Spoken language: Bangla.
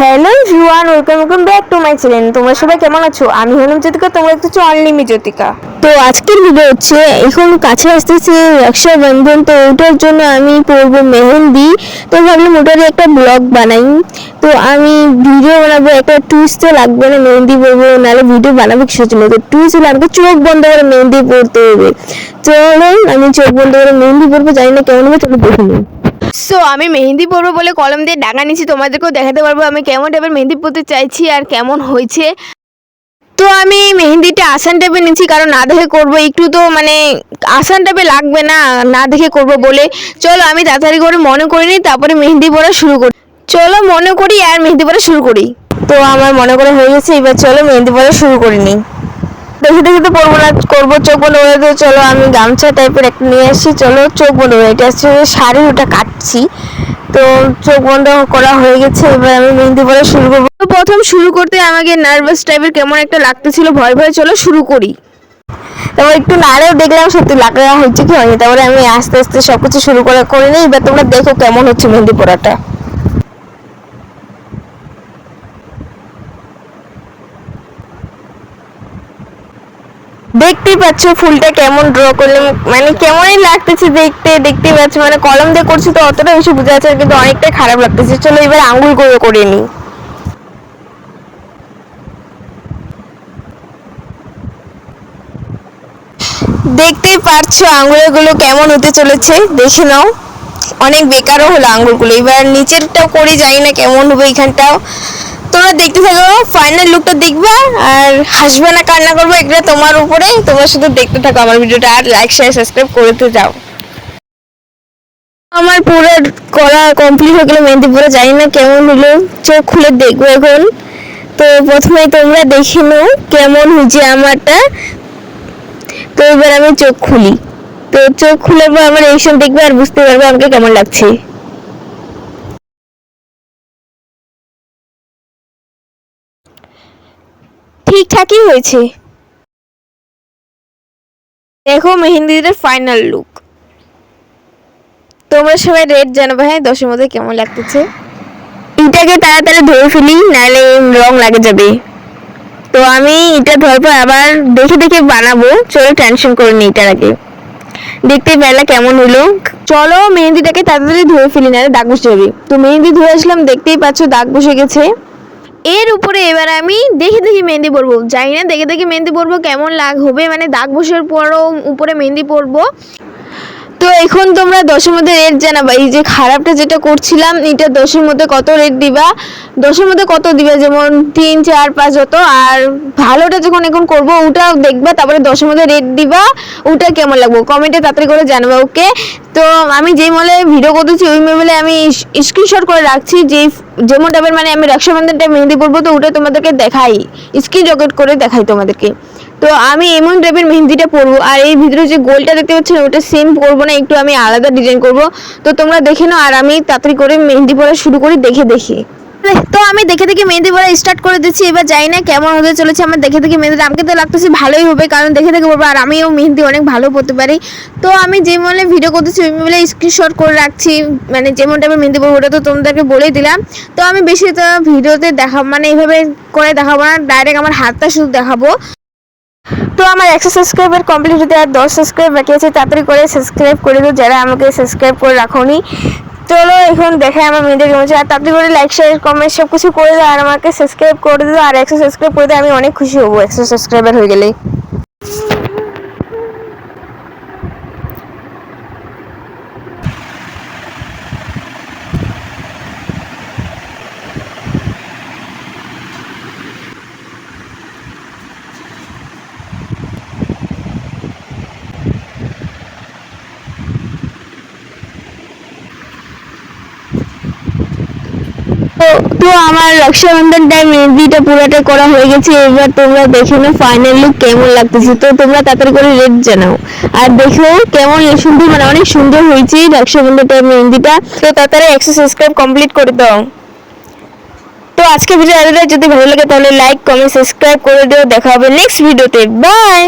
Hello everyone, welcome back to my channel. তোমরা সবাই কেমন আছো? আমি হলাম জ্যোতিকা, তোমরা একটু অনলিমি জ্যোতিকা। তো আজকের ভিডিও হচ্ছে, এখন কাছে আসতেছে রক্ষাবন্ধন, তো ওটার জন্য আমি পরবো মেহেন্দি। তো ভাবলাম ওটার একটা ব্লগ বানাই। তো আমি ভিডিও বানাবো, একটা টুইস্ট তো লাগবে না, মেহেন্দি পরবো, নাহলে ভিডিও বানাবো কিসের জন্য? তো টুইস্ট হলে আমাকে চোখ বন্ধ করে মেহেন্দি পরতে হবে। চলো আমি চোখ বন্ধ করে মেহেন্দি পরবো, জানি না কেমন হবে, চলো দেখে নিই। সো আমি মেহেন্দি পরবো বলে কলম দিয়ে ডাকা নিচ্ছি, তোমাদেরকেও দেখাতে পারবো আমি কেমন টাইপের মেহেন্দি পরতে চাইছি আর কেমন হয়েছে। তো আমি মেহেন্দিটা আসান টাইপের নিচ্ছি, কারণ না দেখে করবো, একটু তো মানে আসান টাইপে লাগবে না, না দেখে করবো বলে। চলো আমি তাড়াতাড়ি করে মনে করে নিই, তারপরে মেহেন্দি পরা শুরু করি। চলো মনে করি আর মেহেন্দি পরা শুরু করি। তো আমার মনে করে হয়ে গেছে, এবার চলো মেহেন্দি পরা শুরু করে নিই। দেখে দেখে তো পরবো না, করবো চোখ বন্ধ করে। তো চলো আমি গামছা টাইপের একটা নিয়ে আসি, চলো চোখ বন্ধ করে, এটা হচ্ছে শাড়ি, ওটা কাটছি। তো চোখ বন্ধ করা হয়ে গেছে, এবার আমি মেহেন্দি পরা শুরু করবো। তো প্রথম শুরু করতে আমাকে নার্ভাস টাইপের কেমন একটা লাগতেছিল, ভয় ভয়। চলো শুরু করি। তারপর একটু নাড়েও দেখলাম সত্যি লাগা হচ্ছে কি হয়নি, তারপরে আমি আস্তে আস্তে সবকিছু শুরু করে নিই। এবার তোমরা দেখো কেমন হচ্ছে মেহেন্দি পরাটা। দেখতেই পাচ্ছ ফুলটা কেমন ড্র করলাম, মানে কেমনই লাগতেছে দেখতে, দেখতেই পাচ্ছ। মানে কলম দিয়ে করছি তো অতটা বেশি বোঝা যাচ্ছে না, কিন্তু অনেকটাই খারাপ লাগতেছে। চলো এবার আঙ্গুল করে নিই। দেখতেই পারছো আঙ্গুলগুলো কেমন হতে চলেছে, দেখে নাও। অনেক বেকারও হলো আঙ্গুলগুলো। এবার নিচেরটাও করে, যাই না কেমন হবে এখানটাও। তোমরা দেখতে থাকো, ফাইনাল লুকটা দেখবা আর হাসবে না কান্না করবো, এটা তোমার উপরে। তোমরা শুধু দেখতে থাকো আমার ভিডিওটা, আর লাইক শেয়ার সাবস্ক্রাইব করতে যাও। আমার পুরো করা কমপ্লিট হয়ে গেল মেহেন্দি পরে, জানি না কেমন হলো, চোখ খুলে দেখবো এখন। তো প্রথমে তোমরা দেখে নাও কেমন হয়েছে আমারটা। তো এবার আমি চোখ খুলি। তো চোখ খুলে আমার রিঅ্যাকশন দেখবে আর বুঝতে পারবে আমাকে কেমন লাগছে। ঠিকঠাকই হয়েছে। দেখো মেহেন্দির ফাইনাল লুক। তোমরা সবাই রেড জানাবে হ্যাঁ 10-এর মধ্যে কেমন লাগতেছে। এটাকে তাড়াতাড়ি ধরে ফেলি, নাহলে রং লাগে যাবে। তো আমি এটা ধরার পর আবার দেখে দেখে বানাবো, চলো টেনশন করে নি এটার আগে। দেখতে পেলা কেমন হলো। চলো মেহেন্দিটাকে তাড়াতাড়ি ধুয়ে ফেলি, নাহলে দাগ বসে যাবে। তো মেহেন্দি ধুয়ে আসলাম, দেখতেই পাচ্ছ দাগ বসে গেছে। এর উপরে এবার আমি দেখে দেখে মেহেন্দি পরবো, জানি না দেখে দেখে মেহেন্দি পরবো কেমন হবে, মানে দাগ বসার পরও উপরে মেহেন্দি পরবো। তো এখন তোমরা 10-এর মধ্যে রেট জানাবা, এই যে খারাপটা যেটা করছিলাম এটা 10-এর মধ্যে কত রেট দিবা, 10-এর মধ্যে কত দিবা, যেমন 3, 4, 5 যত। আর ভালোটা যখন এখন করবো ওটা দেখবা, তারপরে 10-এর মধ্যে রেট দিবা, ওটা কেমন লাগবে কমেন্টে তাড়াতাড়ি করে জানাবা, ওকে? তো আমি যেই মলে ভিডিও করতেছি ওই মলে আমি স্ক্রিনশট করে রাখছি, যেমন টাইপের মানে আমি রক্ষাবন্ধন টাইপ মেহেন্দি পরবো, তো ওটা তোমাদেরকে দেখাই, স্ক্রিন রেকর্ড করে দেখাই তোমাদেরকে। তো আমি এমন টাইপের মেহেন্দিটা পরবো, আর এই ভিতরে যে গোলটা দেখতে পাচ্ছেন ওটা সেম করবো না, একটু আমি আলাদা ডিজাইন করব। তো তোমরা দেখে নাও, আর আমি তাড়াতাড়ি করে মেহেন্দি পরা শুরু করি দেখে দেখে। তো আমি দেখে দেখে মেহেন্দি পরা স্টার্ট করে দিচ্ছি। এবার জানি না কেমন হতে চলেছে আমার দেখে দেখে মেহেন্দি, আমাকে তো লাগতেছে ভালোই হবে, কারণ দেখে দেখে পরবো আর আমিও মেহেন্দি অনেক ভালো পরতে পারি। তো আমি যে মলে ভিডিও করতেছি ওই মলে স্ক্রিনশট করে রাখছি, মানে যেমন টাইপের মেহেন্দি পরবো ওটা তো তোমাদেরকে বলেই দিলাম। তো আমি বেশি তো ভিডিওতে দেখাবো, মানে এইভাবে করে দেখাবো না, ডাইরেক্ট আমার হাতটা শুধু দেখাবো। তো আমার 100 সাবস্ক্রাইবার কমপ্লিট হতে আর 10 সাবস্ক্রাইব বাকি আছে, তাড়াতাড়ি করে সাবস্ক্রাইব করে দিও যারা আমাকে সাবস্ক্রাইব করে রাখোনি। চলো এখন দেখাই আমার মেয়েদের কেমন হচ্ছে, আর তাড়াতাড়ি করে লাইক শেয়ার কমেন্ট সব কিছু করে দাও, আর আমাকে সাবস্ক্রাইব করে দিও। আর 100 সাবস্ক্রাইব করে দিও, আমি অনেক খুশি হবো 100 সাবস্ক্রাইবার হয়ে গেলে। তো আমার রক্ষাবন্ধন টাইম মেহেন্দিটা পুরোটা করা হয়ে গেছে। এবার তোমরা দেখে নাও ফাইনাল লুক কেমন লাগতেছে। তো তোমরা তাড়াতাড়ি করে রেট জানাও, আর দেখো কেমন সুন্দর, মানে অনেক সুন্দর হয়েছে রক্ষাবন্ধন টাইম মেহেন্দিটা। তো তাড়াতাড়ি 100 সাবস্ক্রাইব কমপ্লিট করে দাও। তো আজকে ভিডিও যদি ভালো লাগে তাহলে লাইক কমেন্ট সাবস্ক্রাইব করে দিও। দেখা হবে নেক্সট ভিডিওতে, বাই।